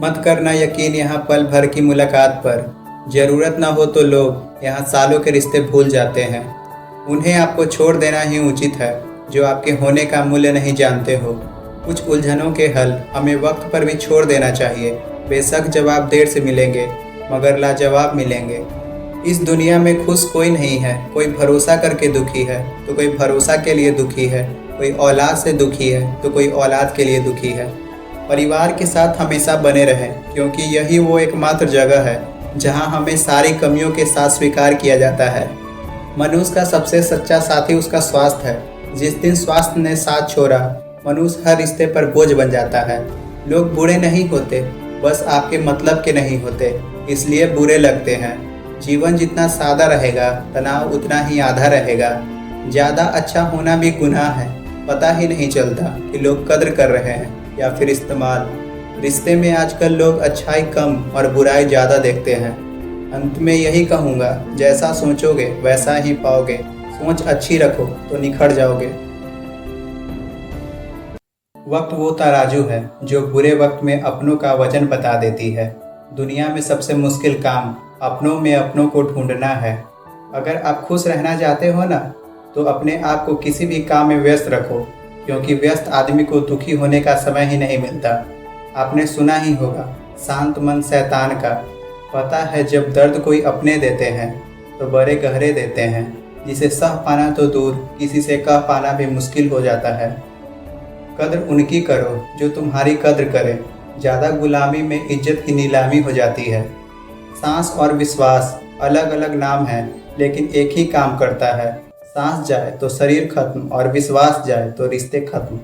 मत करना यकीन यहाँ पल भर की मुलाकात पर। ज़रूरत ना हो तो लोग यहाँ सालों के रिश्ते भूल जाते हैं। उन्हें आपको छोड़ देना ही उचित है जो आपके होने का मूल्य नहीं जानते हो। कुछ उलझनों के हल हमें वक्त पर भी छोड़ देना चाहिए। बेशक जवाब देर से मिलेंगे मगर लाजवाब मिलेंगे। इस दुनिया में खुश कोई नहीं है। कोई भरोसा करके दुखी है तो कोई भरोसा के लिए दुखी है। कोई औलाद से दुखी है तो कोई औलाद के लिए दुखी है। परिवार के साथ हमेशा बने रहें क्योंकि यही वो एकमात्र जगह है जहां हमें सारी कमियों के साथ स्वीकार किया जाता है। मनुष्य का सबसे सच्चा साथी उसका स्वास्थ्य है। जिस दिन स्वास्थ्य ने साथ छोड़ा मनुष्य हर रिश्ते पर बोझ बन जाता है। लोग बुरे नहीं होते, बस आपके मतलब के नहीं होते, इसलिए बुरे लगते हैं। जीवन जितना सादा रहेगा तनाव उतना ही आधा रहेगा। ज़्यादा अच्छा होना भी गुनाह है। पता ही नहीं चलता कि लोग कद्र कर रहे हैं या फिर इस्तेमाल। रिश्ते में आजकल लोग अच्छाई कम और बुराई ज़्यादा देखते हैं। अंत में यही कहूँगा, जैसा सोचोगे वैसा ही पाओगे। सोच अच्छी रखो तो निखर जाओगे। वक्त वो तराजू है जो बुरे वक्त में अपनों का वजन बता देती है। दुनिया में सबसे मुश्किल काम अपनों में अपनों को ढूंढना है। अगर आप खुश रहना चाहते हो ना तो अपने आप को किसी भी काम में व्यस्त रखो, क्योंकि व्यस्त आदमी को दुखी होने का समय ही नहीं मिलता। आपने सुना ही होगा, शांत मन शैतान का। पता है जब दर्द कोई अपने देते हैं तो बड़े गहरे देते हैं। जिसे सह पाना तो दूर, किसी से कह पाना भी मुश्किल हो जाता है। कद्र उनकी करो जो तुम्हारी कद्र करे। ज़्यादा गुलामी में इज्जत की नीलामी हो जाती है। सांस और विश्वास अलग अलग नाम हैं लेकिन एक ही काम करता है। सांस जाए तो शरीर खत्म और विश्वास जाए तो रिश्ते खत्म।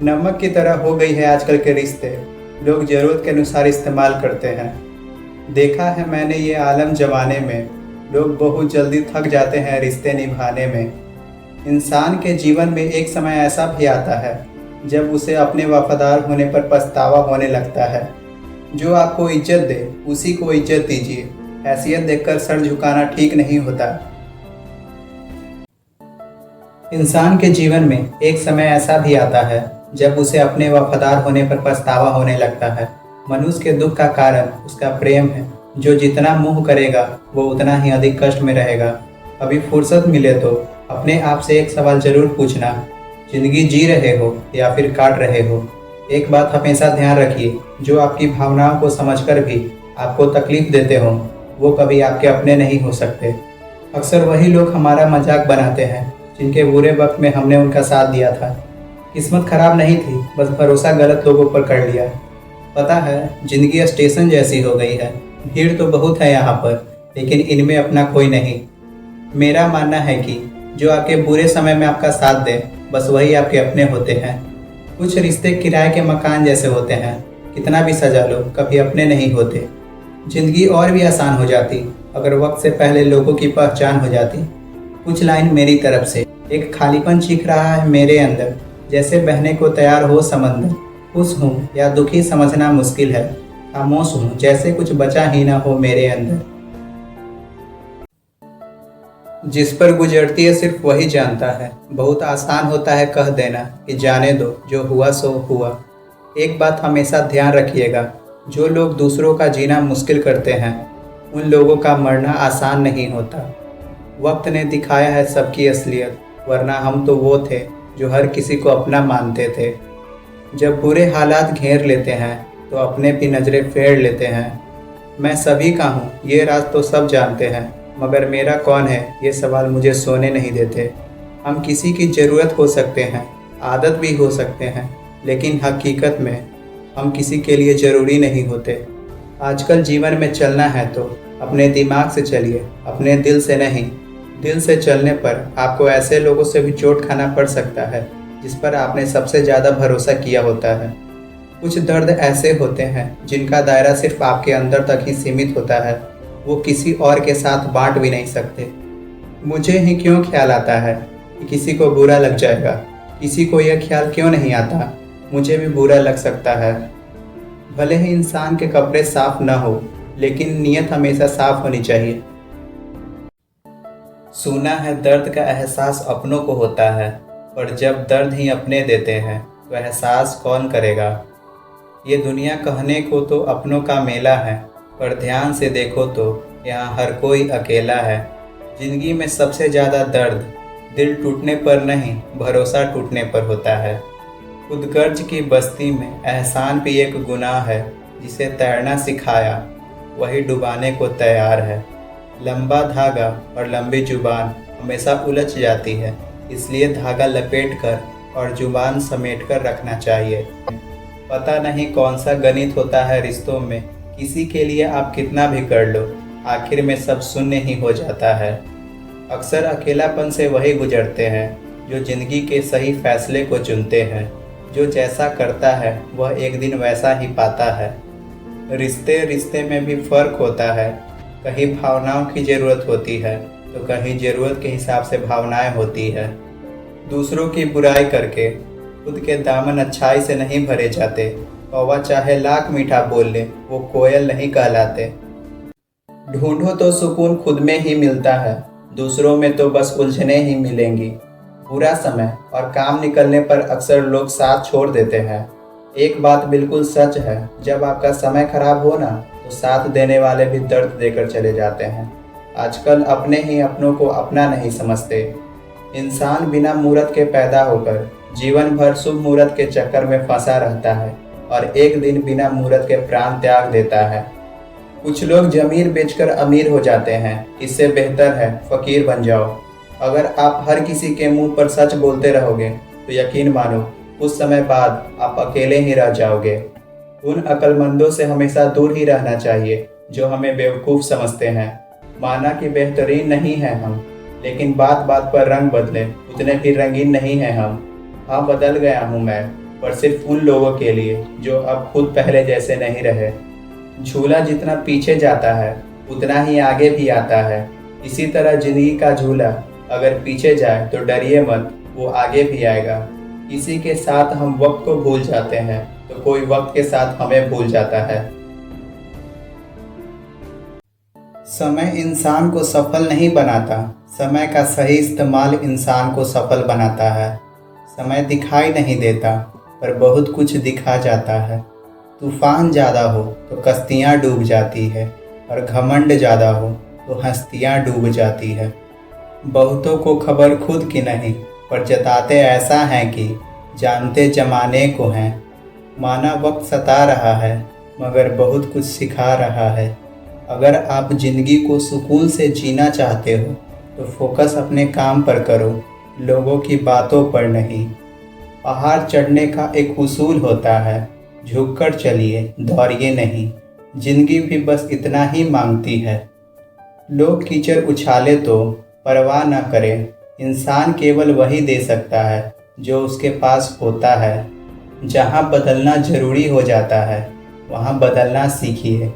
नमक की तरह हो गई है आजकल के रिश्ते। लोग ज़रूरत के अनुसार इस्तेमाल करते हैं। देखा है मैंने ये आलम जमाने में। लोग बहुत जल्दी थक जाते हैं रिश्ते निभाने में। इंसान के जीवन में एक समय ऐसा भी आता है जब उसे अपने वफादार होने पर पछतावा होने लगता है। जो आपको इज्जत दे उसी को इज्जत दीजिए। हैसियत देखकर सर झुकाना ठीक नहीं होता। इंसान के जीवन में एक समय ऐसा भी आता है जब उसे अपने वफादार होने पर पछतावा होने लगता है। मनुष्य के दुख का कारण उसका प्रेम है। जो जितना मोह करेगा वो उतना ही अधिक कष्ट में रहेगा। अभी फुर्सत मिले तो अपने आप से एक सवाल जरूर पूछना, जिंदगी जी रहे हो या फिर काट रहे हो। एक बात हमेशा ध्यान रखिए, जो आपकी भावनाओं को समझकर भी आपको तकलीफ देते हो वो कभी आपके अपने नहीं हो सकते। अक्सर वही लोग हमारा मजाक बनाते हैं जिनके बुरे वक्त में हमने उनका साथ दिया था। किस्मत खराब नहीं थी, बस भरोसा गलत लोगों पर कर लिया। पता है जिंदगी स्टेशन जैसी हो गई है। भीड़ तो बहुत है यहाँ पर, लेकिन इनमें अपना कोई नहीं। मेरा मानना है कि जो आपके बुरे समय में आपका साथ दे बस वही आपके अपने होते हैं। कुछ रिश्ते किराए के मकान जैसे होते हैं, कितना भी सजा लो कभी अपने नहीं होते। जिंदगी और भी आसान हो जाती अगर वक्त से पहले लोगों की पहचान हो जाती। कुछ लाइन मेरी तरफ से। एक खालीपन चीख रहा है मेरे अंदर, जैसे बहने को तैयार हो समंदर। खुश हूँ या दुखी समझना मुश्किल है। खामोश हूँ जैसे कुछ बचा ही ना हो मेरे अंदर। जिस पर गुजरती है सिर्फ वही जानता है। बहुत आसान होता है कह देना कि जाने दो, जो हुआ सो हुआ। एक बात हमेशा ध्यान रखिएगा, जो लोग दूसरों का जीना मुश्किल करते हैं उन लोगों का मरना आसान नहीं होता। वक्त ने दिखाया है सबकी असलियत, वरना हम तो वो थे जो हर किसी को अपना मानते थे। जब बुरे हालात घेर लेते हैं तो अपने भी नज़रें फेर लेते हैं। मैं सभी का हूँ ये राज तो सब जानते हैं, मगर मेरा कौन है ये सवाल मुझे सोने नहीं देते। हम किसी की ज़रूरत हो सकते हैं, आदत भी हो सकते हैं, लेकिन हकीकत में हम किसी के लिए ज़रूरी नहीं होते। आजकल जीवन में चलना है तो अपने दिमाग से चलिए, अपने दिल से नहीं। दिल से चलने पर आपको ऐसे लोगों से भी चोट खाना पड़ सकता है जिस पर आपने सबसे ज़्यादा भरोसा किया होता है। कुछ दर्द ऐसे होते हैं जिनका दायरा सिर्फ आपके अंदर तक ही सीमित होता है, वो किसी और के साथ बांट भी नहीं सकते। मुझे ही क्यों ख्याल आता है कि किसी को बुरा लग जाएगा। किसी को यह ख्याल क्यों नहीं आता मुझे भी बुरा लग सकता है। भले ही इंसान के कपड़े साफ न हो, लेकिन नीयत हमेशा साफ होनी चाहिए। सुना है दर्द का एहसास अपनों को होता है, पर जब दर्द ही अपने देते हैं तो एहसास कौन करेगा। ये दुनिया कहने को तो अपनों का मेला है, पर ध्यान से देखो तो यहाँ हर कोई अकेला है। जिंदगी में सबसे ज़्यादा दर्द दिल टूटने पर नहीं, भरोसा टूटने पर होता है। खुदगर्ज की बस्ती में एहसान भी एक गुनाह है। जिसे तैरना सिखाया वही डुबाने को तैयार है। लंबा धागा और लंबी जुबान हमेशा उलझ जाती है, इसलिए धागा लपेट कर और जुबान समेट कर रखना चाहिए। पता नहीं कौन सा गणित होता है रिश्तों में, किसी के लिए आप कितना भी कर लो, आखिर में सब शून्य ही हो जाता है। अक्सर अकेलापन से वही गुजरते हैं जो जिंदगी के सही फैसले को चुनते हैं। जो जैसा करता है वह एक दिन वैसा ही पाता है। रिश्ते रिश्ते में भी फर्क होता है। कहीं भावनाओं की ज़रूरत होती है तो कहीं ज़रूरत के हिसाब से भावनाएं होती है। दूसरों की बुराई करके खुद के दामन अच्छाई से नहीं भरे जाते। कौवा चाहे लाख मीठा बोल ले, वो कोयल नहीं कहलाते। ढूंढो तो सुकून खुद में ही मिलता है, दूसरों में तो बस उलझने ही मिलेंगी। बुरा समय और काम निकलने पर अक्सर लोग साथ छोड़ देते हैं। एक बात बिल्कुल सच है, जब आपका समय खराब हो ना तो साथ देने वाले भी दर्द देकर चले जाते हैं। आजकल अपने ही अपनों को अपना नहीं समझते। इंसान बिना मूरत के पैदा होकर जीवन भर शुभ मूरत के चक्कर में फंसा रहता है और एक दिन बिना मूरत के प्राण त्याग देता है। कुछ लोग जमीन बेचकर अमीर हो जाते हैं, इससे बेहतर है फकीर बन जाओ। अगर आप हर किसी के मुंह पर सच बोलते रहोगे तो यकीन मानो कुछ समय बाद आप अकेले ही रह जाओगे। उन अक्लमंदों से हमेशा दूर ही रहना चाहिए जो हमें बेवकूफ़ समझते हैं। माना कि बेहतरीन नहीं है हम, लेकिन बात बात पर रंग बदले उतने भी रंगीन नहीं है हम। हाँ, बदल गया हूँ मैं, पर सिर्फ उन लोगों के लिए जो अब खुद पहले जैसे नहीं रहे। झूला जितना पीछे जाता है उतना ही आगे भी आता है। इसी तरह जिंदगी का झूला अगर पीछे जाए तो डरिए मत, वो आगे भी आएगा। किसी के साथ हम वक्त को भूल जाते हैं तो कोई वक्त के साथ हमें भूल जाता है। समय इंसान को सफल नहीं बनाता, समय का सही इस्तेमाल इंसान को सफल बनाता है। समय दिखाई नहीं देता पर बहुत कुछ दिखा जाता है। तूफान ज़्यादा हो तो कश्तियाँ डूब जाती है और घमंड ज़्यादा हो तो हस्तियाँ डूब जाती है। बहुतों को खबर खुद की नहीं, पर जताते ऐसा है कि जानते जमाने को हैं। माना वक्त सता रहा है मगर बहुत कुछ सिखा रहा है। अगर आप ज़िंदगी को सुकून से जीना चाहते हो तो फोकस अपने काम पर करो, लोगों की बातों पर नहीं। पहाड़ चढ़ने का एक उसूल होता है, झुककर चलिए, दौड़िए नहीं। जिंदगी भी बस इतना ही मांगती है। लोग कीचड़ उछाले तो परवाह न करें, इंसान केवल वही दे सकता है जो उसके पास होता है। जहाँ बदलना ज़रूरी हो जाता है वहाँ बदलना सीखिए।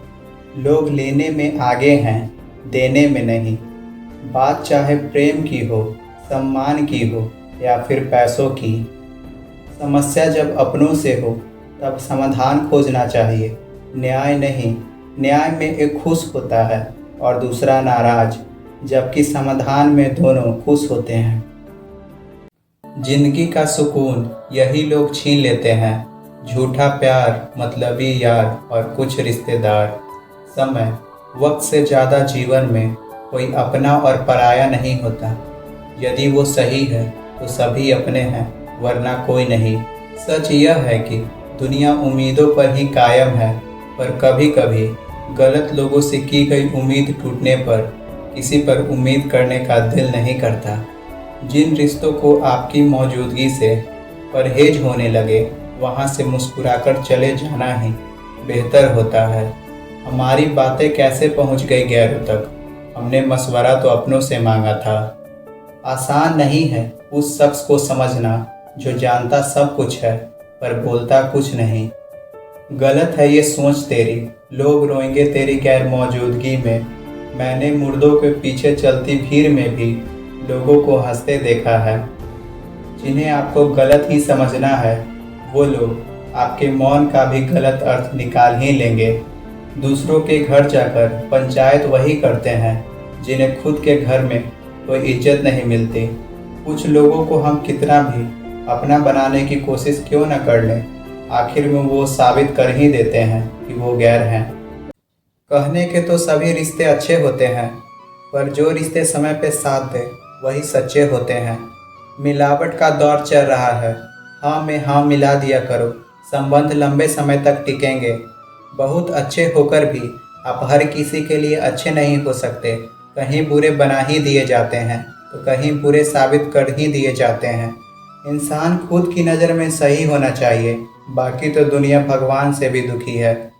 लोग लेने में आगे हैं, देने में नहीं। बात चाहे प्रेम की हो, सम्मान की हो या फिर पैसों की, समस्या जब अपनों से हो तब समाधान खोजना चाहिए, न्याय नहीं। न्याय में एक खुश होता है और दूसरा नाराज, जबकि समाधान में दोनों खुश होते हैं। जिंदगी का सुकून यही लोग छीन लेते हैं, झूठा प्यार, मतलबी यार और कुछ रिश्तेदार। समय वक्त से ज़्यादा जीवन में कोई अपना और पराया नहीं होता। यदि वो सही है तो सभी अपने हैं, वरना कोई नहीं। सच यह है कि दुनिया उम्मीदों पर ही कायम है, पर कभी कभी गलत लोगों से की गई उम्मीद टूटने पर किसी पर उम्मीद करने का दिल नहीं करता। जिन रिश्तों को आपकी मौजूदगी से परहेज होने लगे, वहाँ से मुस्कुराकर चले जाना ही बेहतर होता है। हमारी बातें कैसे पहुँच गई गैरों तक, हमने मशवरा तो अपनों से मांगा था। आसान नहीं है उस शख्स को समझना जो जानता सब कुछ है पर बोलता कुछ नहीं। गलत है ये सोच तेरी, लोग रोएंगे तेरी गैर मौजूदगी में। मैंने मुर्दों के पीछे चलती भीड़ में भी लोगों को हंसते देखा है। जिन्हें आपको गलत ही समझना है वो लोग आपके मौन का भी गलत अर्थ निकाल ही लेंगे। दूसरों के घर जाकर पंचायत वही करते हैं जिन्हें खुद के घर में कोई इज्जत नहीं मिलती। कुछ लोगों को हम कितना भी अपना बनाने की कोशिश क्यों न कर लें, आखिर में वो साबित कर ही देते हैं कि वो गैर हैं। कहने के तो सभी रिश्ते अच्छे होते हैं, पर जो रिश्ते समय पे साथ दे वही सच्चे होते हैं। मिलावट का दौर चल रहा है, हाँ में हाँ मिला दिया करो, संबंध लंबे समय तक टिकेंगे। बहुत अच्छे होकर भी आप हर किसी के लिए अच्छे नहीं हो सकते। कहीं बुरे बना ही दिए जाते हैं तो कहीं बुरे साबित कर ही दिए जाते हैं। इंसान खुद की नज़र में सही होना चाहिए, बाकी तो दुनिया भगवान से भी दुखी है।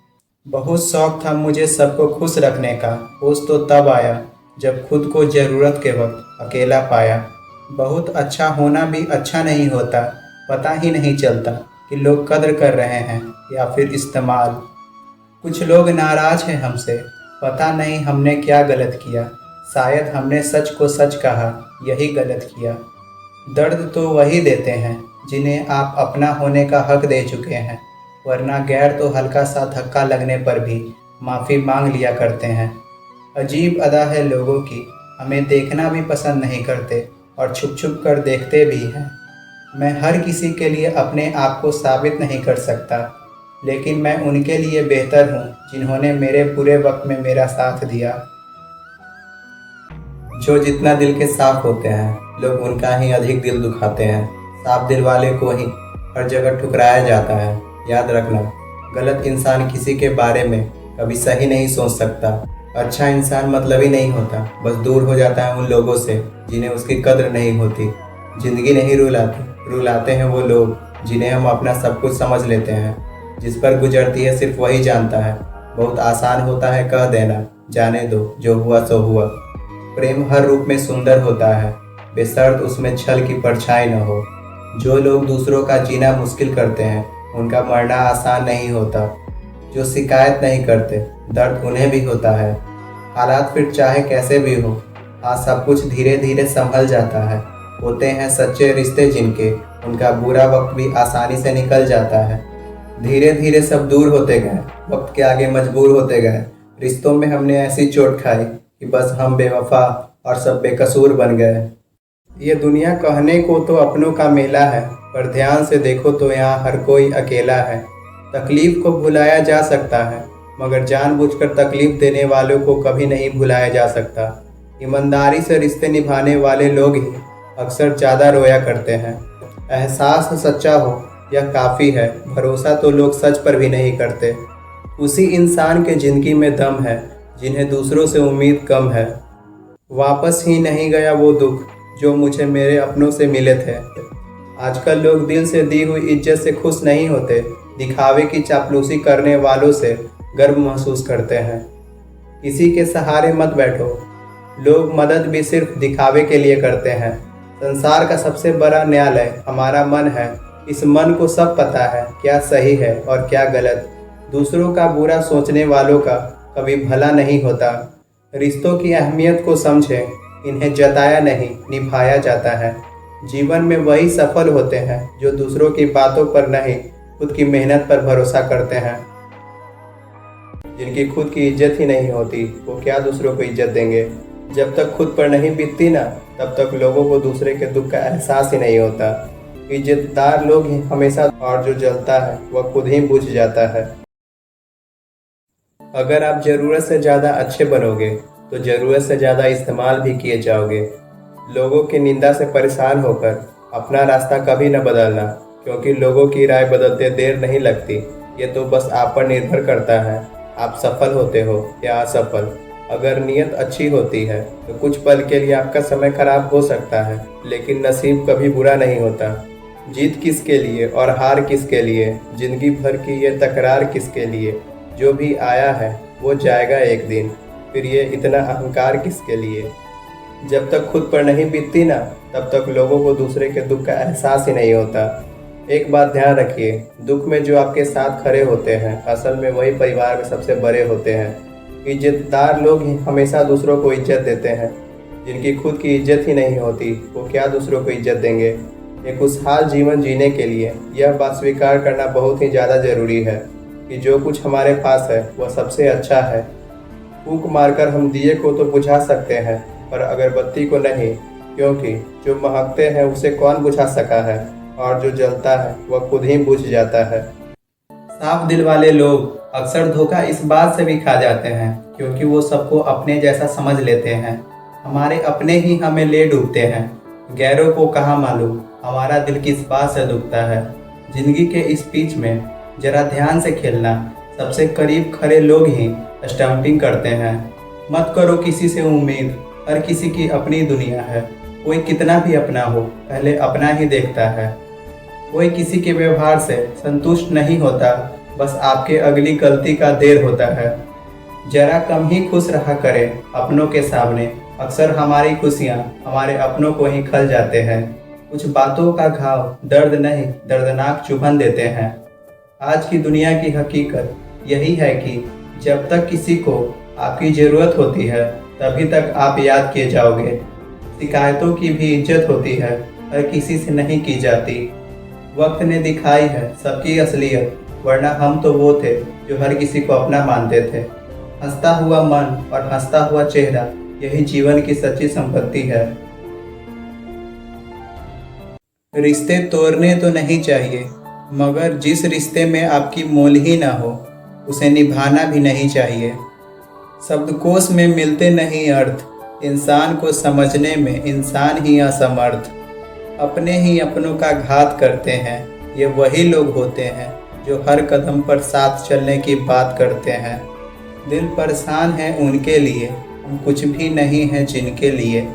बहुत शौक था मुझे सबको खुश रखने का, होश तो तब आया जब खुद को ज़रूरत के वक्त अकेला पाया। बहुत अच्छा होना भी अच्छा नहीं होता, पता ही नहीं चलता कि लोग कद्र कर रहे हैं या फिर इस्तेमाल। कुछ लोग नाराज़ हैं हमसे, पता नहीं हमने क्या गलत किया। शायद हमने सच को सच कहा, यही गलत किया। दर्द तो वही देते हैं जिन्हें आप अपना होने का हक दे चुके हैं, वरना गैर तो हल्का सा धक्का लगने पर भी माफ़ी मांग लिया करते हैं। अजीब अदा है लोगों की, हमें देखना भी पसंद नहीं करते और छुप छुप कर देखते भी हैं। मैं हर किसी के लिए अपने आप को साबित नहीं कर सकता, लेकिन मैं उनके लिए बेहतर हूँ जिन्होंने मेरे बुरे वक्त में मेरा साथ दिया। जो जितना दिल के साफ होते हैं, लोग उनका ही अधिक दिल दुखाते हैं। साफ दिल वाले को ही हर जगह ठुकराया जाता है। याद रखना, गलत इंसान किसी के बारे में कभी सही नहीं सोच सकता। अच्छा इंसान मतलबी नहीं होता, बस दूर हो जाता है उन लोगों से जिन्हें उसकी कद्र नहीं होती। जिंदगी नहीं रुलाती, रुलाते हैं वो लोग जिन्हें हम अपना सब कुछ समझ लेते हैं। जिस पर गुजरती है सिर्फ वही जानता है। बहुत आसान होता है कह देना, जाने दो जो हुआ सो हुआ। प्रेम हर रूप में सुंदर होता है, बेशर्त उसमें छल की परछाई न हो। जो लोग दूसरों का जीना मुश्किल करते हैं, उनका मरना आसान नहीं होता। जो शिकायत नहीं करते, दर्द उन्हें भी होता है। हालात फिर चाहे कैसे भी हो, आज सब कुछ धीरे धीरे संभल जाता है। होते हैं सच्चे रिश्ते जिनके, उनका बुरा वक्त भी आसानी से निकल जाता है। धीरे धीरे सब दूर होते गए, वक्त के आगे मजबूर होते गए। रिश्तों में हमने ऐसी चोट खाई कि बस हम बेवफा और सब बेकसूर बन गए। ये दुनिया कहने को तो अपनों का मेला है, पर ध्यान से देखो तो यहाँ हर कोई अकेला है। तकलीफ को भुलाया जा सकता है, मगर जानबूझकर तकलीफ देने वालों को कभी नहीं भुलाया जा सकता। ईमानदारी से रिश्ते निभाने वाले लोग ही अक्सर ज़्यादा रोया करते हैं। एहसास सच्चा हो यह काफ़ी है, भरोसा तो लोग सच पर भी नहीं करते। उसी इंसान के ज़िंदगी में दम है जिन्हें दूसरों से उम्मीद कम है। वापस ही नहीं गया वो दुख जो मुझे मेरे अपनों से मिले थे। आजकल लोग दिल से दी हुई इज्जत से खुश नहीं होते, दिखावे की चापलूसी करने वालों से गर्व महसूस करते हैं। किसी के सहारे मत बैठो, लोग मदद भी सिर्फ दिखावे के लिए करते हैं। संसार का सबसे बड़ा न्यायालय हमारा मन है। इस मन को सब पता है क्या सही है और क्या गलत। दूसरों का बुरा सोचने वालों का कभी भला नहीं होता। रिश्तों की अहमियत को समझें, इन्हें जताया नहीं निभाया जाता है। जीवन में वही सफल होते हैं जो दूसरों की बातों पर नहीं, खुद की मेहनत पर भरोसा करते हैं। जिनकी खुद की इज्जत ही नहीं होती, वो क्या दूसरों को इज्जत देंगे। जब तक खुद पर नहीं बीतती ना, तब तक लोगों को दूसरे के दुख का एहसास ही नहीं होता। इज्जतदार लोग ही हमेशा, और जो जलता है वह खुद ही बुझ जाता है। अगर आप ज़रूरत से ज़्यादा अच्छे बनोगे तो ज़रूरत से ज़्यादा इस्तेमाल भी किए जाओगे। लोगों की निंदा से परेशान होकर अपना रास्ता कभी न बदलना, क्योंकि लोगों की राय बदलते देर नहीं लगती। ये तो बस आप पर निर्भर करता है, आप सफल होते हो या असफल। अगर नीयत अच्छी होती है तो कुछ पल के लिए आपका समय खराब हो सकता है, लेकिन नसीब कभी बुरा नहीं होता। जीत किसके लिए और हार किसके लिए, जिंदगी भर की ये तकरार किसके लिए। जो भी आया है वो जाएगा एक दिन, फिर ये इतना अहंकार किसके लिए। जब तक खुद पर नहीं बीतती ना, तब तक लोगों को दूसरे के दुख का एहसास ही नहीं होता। एक बात ध्यान रखिए, दुख में जो आपके साथ खड़े होते हैं, असल में वही परिवार में सबसे बड़े होते हैं। इज्जतदार लोग ही हमेशा दूसरों को इज्जत देते हैं। जिनकी खुद की इज्जत ही नहीं होती, वो क्या दूसरों को इज्जत देंगे। एक खुशहाल जीवन जीने के लिए यह बात स्वीकार करना बहुत ही ज़्यादा ज़रूरी है कि जो कुछ हमारे पास है वह सबसे अच्छा है। फूंक मारकर हम दिए को तो बुझा सकते हैं, पर अगरबत्ती को नहीं, क्योंकि जो महकते हैं उसे कौन बुझा सका है, और जो जलता है वह खुद ही बुझ जाता है। साफ दिल वाले लोग अक्सर धोखा इस बात से भी खा जाते हैं क्योंकि वो सबको अपने जैसा समझ लेते हैं। हमारे अपने ही हमें ले डूबते हैं, गैरों को कहाँ मालूम हमारा दिल किस बात से दुखता है। जिंदगी के इस पिच में जरा ध्यान से खेलना, सबसे करीब खड़े लोग ही स्टंपिंग करते हैं। मत करो किसी से उम्मीद, हर किसी की अपनी दुनिया है। कोई कितना भी अपना हो पहले अपना ही देखता है। कोई किसी के व्यवहार से संतुष्ट नहीं होता, बस आपके अगली गलती का देर होता है। जरा कम ही खुश रहा करें अपनों के सामने, अक्सर हमारी खुशियाँ हमारे अपनों को ही खल जाते हैं। कुछ बातों का घाव दर्द नहीं दर्दनाक चुभन देते हैं। आज की दुनिया की हकीकत यही है कि जब तक किसी को आपकी ज़रूरत होती है तभी तक आप याद किए जाओगे। शिकायतों की भी इज्जत होती है, हर किसी से नहीं की जाती। वक्त ने दिखाई है सबकी असलियत, वरना हम तो वो थे जो हर किसी को अपना मानते थे। हंसता हुआ मन और हंसता हुआ चेहरा यही जीवन की सच्ची संपत्ति है। रिश्ते तोड़ने तो नहीं चाहिए, मगर जिस रिश्ते में आपकी मोल ही ना हो उसे निभाना भी नहीं चाहिए। शब्दकोश में मिलते नहीं अर्थ, इंसान को समझने में इंसान ही असमर्थ। अपने ही अपनों का घात करते हैं, ये वही लोग होते हैं जो हर कदम पर साथ चलने की बात करते हैं। दिल परेशान है उनके लिए, हम कुछ भी नहीं हैं जिनके लिए।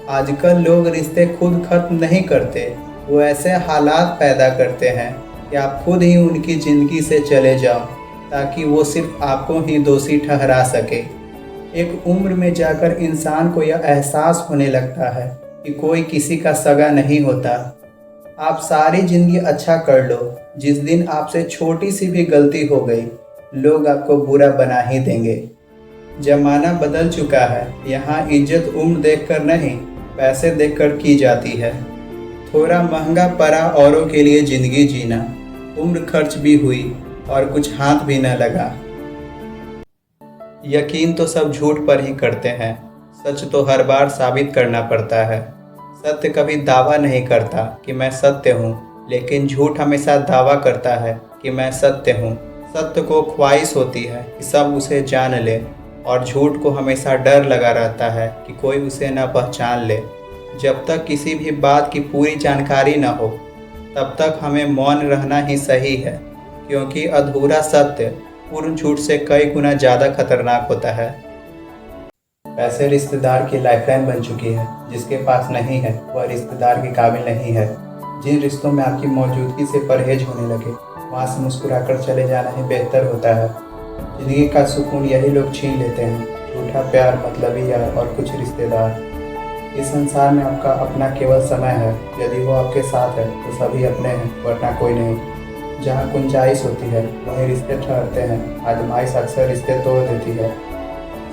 आजकल लोग रिश्ते खुद खत्म नहीं करते, वो ऐसे हालात पैदा करते हैं कि आप खुद ही उनकी ज़िंदगी से चले जाओ ताकि वो सिर्फ आपको ही दोषी ठहरा सके। एक उम्र में जाकर इंसान को यह एहसास होने लगता है कि कोई किसी का सगा नहीं होता। आप सारी ज़िंदगी अच्छा कर लो, जिस दिन आपसे छोटी सी भी गलती हो गई लोग आपको बुरा बना ही देंगे। जमाना बदल चुका है, यहाँ इज्जत उम्र देखकर नहीं पैसे देखकर की जाती है। थोड़ा महंगा पड़ा औरों के लिए ज़िंदगी जीना, उम्र खर्च भी हुई और कुछ हाथ भी न लगा। यकीन तो सब झूठ पर ही करते हैं, सच तो हर बार साबित करना पड़ता है। सत्य कभी दावा नहीं करता कि मैं सत्य हूँ, लेकिन झूठ हमेशा दावा करता है कि मैं सत्य हूँ। सत्य को ख्वाहिश होती है कि सब उसे जान ले, और झूठ को हमेशा डर लगा रहता है कि कोई उसे न पहचान ले। जब तक किसी भी बात की पूरी जानकारी न हो तब तक हमें मौन रहना ही सही है, क्योंकि अधूरा सत्य पूर्ण झूठ से कई गुना ज़्यादा खतरनाक होता है। पैसे रिश्तेदार की लाइफलाइन बन चुकी है, जिसके पास नहीं है वह रिश्तेदार के काबिल नहीं है। जिन रिश्तों में आपकी मौजूदगी से परहेज होने लगे वहाँ से मुस्कुराकर चले जाना ही बेहतर होता है। जिंदगी का सुकून यही लोग छीन लेते हैं, झूठा प्यार, मतलबी यार और कुछ रिश्तेदार। इस संसार में आपका अपना केवल समय है, यदि वो आपके साथ है तो सभी अपने हैं, वरना कोई नहीं। जहाँ गुंजाइश होती है वहीं रिश्ते ठहरते हैं, आजमाइश अक्सर रिश्ते तोड़ देती है।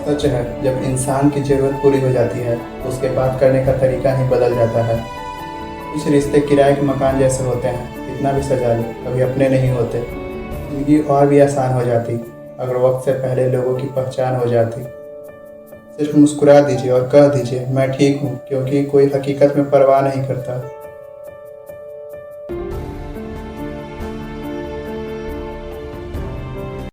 सच है, जब इंसान की ज़रूरत पूरी हो जाती है तो उसके बात करने का तरीका ही बदल जाता है। कुछ रिश्ते किराए के मकान जैसे होते हैं, कितना भी सजा लो कभी अपने नहीं होते। जिंदगी और भी आसान हो जाती अगर वक्त से पहले लोगों की पहचान हो जाती। सिर्फ मुस्कुरा दीजिए और कह दीजिए मैं ठीक हूँ, क्योंकि कोई हकीकत में परवाह नहीं करता।